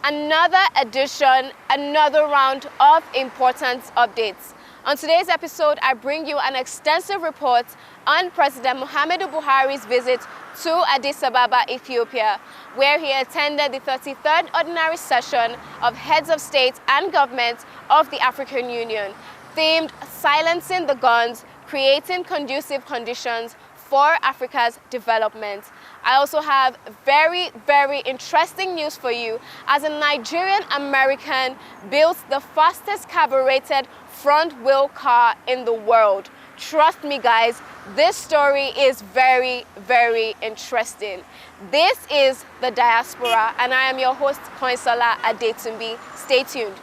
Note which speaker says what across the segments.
Speaker 1: Another edition, another round of important updates. On today's episode, I bring you an extensive report on President Muhammadu Buhari's visit to Addis Ababa, Ethiopia, where he attended the 33rd Ordinary Session of Heads of State and Government of the African Union, themed Silencing the Guns, Creating Conducive Conditions for Africa's Development. I also have very interesting news for you as a Nigerian American built the fastest carbureted front wheel car in the world. Trust me guys, this story is very interesting. This is the Diaspora and I am your host Koinsola Adetumbi. Stay tuned.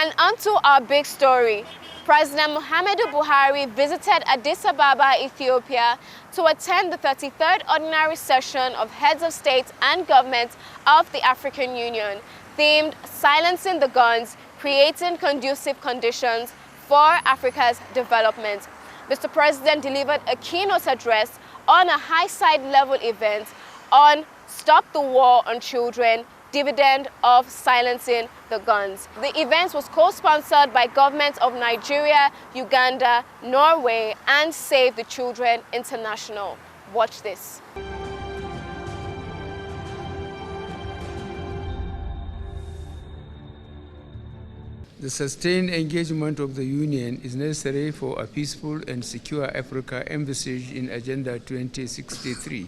Speaker 1: And onto our big story. President Muhammadu Buhari visited Addis Ababa, Ethiopia to attend the 33rd Ordinary Session of Heads of State and Government of the African Union, themed Silencing the Guns, Creating Conducive Conditions for Africa's Development. Mr. President delivered a keynote address on a high-side level event on Stop the War on Children, dividend of silencing the guns. The event was co-sponsored by governments of Nigeria, Uganda, Norway, and Save the Children International. Watch this.
Speaker 2: The sustained engagement of the Union is necessary for a peaceful and secure Africa envisaged in Agenda 2063.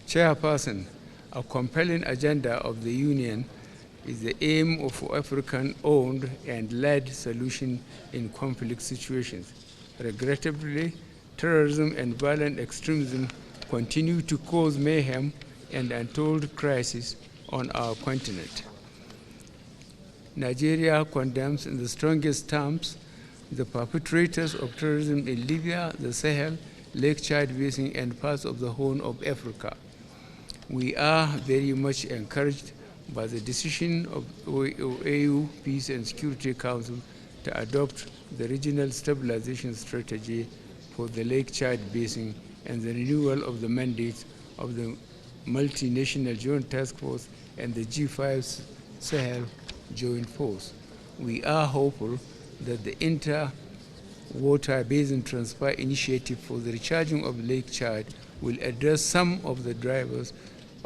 Speaker 2: Chairperson, a compelling agenda of the Union is the aim of African-owned and led solution in conflict situations. Regrettably, terrorism and violent extremism continue to cause mayhem and untold crises on our continent. Nigeria condemns in the strongest terms the perpetrators of terrorism in Libya, the Sahel, Lake Chad Basin, and parts of the Horn of Africa. We are very much encouraged by the decision of AU Peace and Security Council to adopt the regional stabilization strategy for the Lake Chad Basin and the renewal of the mandate of the multinational joint task force and the G5 Sahel joint force. We are hopeful that the Inter-Water Basin Transfer Initiative for the recharging of Lake Chad will address some of the drivers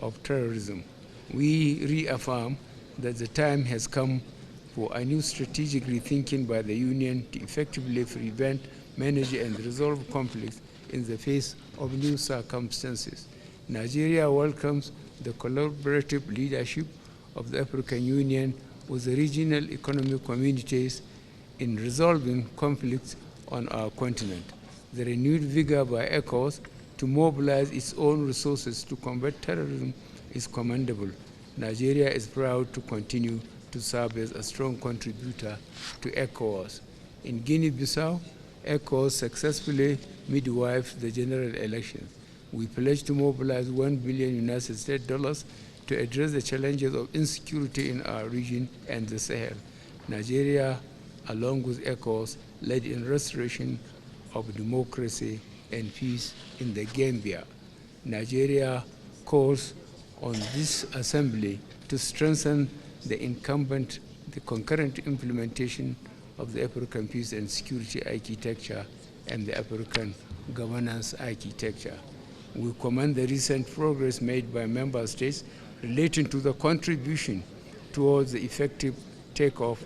Speaker 2: of terrorism. We reaffirm that the time has come for a new strategic rethinking by the Union to effectively prevent, manage, and resolve conflicts in the face of new circumstances. Nigeria welcomes the collaborative leadership of the African Union with the regional economic communities in resolving conflicts on our continent. The renewed vigor by ECOWAS to mobilize its own resources to combat terrorism is commendable. Nigeria is proud to continue to serve as a strong contributor to ECOWAS. In Guinea-Bissau, ECOWAS successfully midwifed the general elections. We pledge to mobilize $1 billion United States dollars to address the challenges of insecurity in our region and the Sahel. Nigeria, along with ECOWAS, led in restoration of democracy and peace in the Gambia. Nigeria calls on this assembly to strengthen the concurrent implementation of the African peace and security architecture and the African governance architecture. We commend the recent progress made by member states relating to the contribution towards the effective takeoff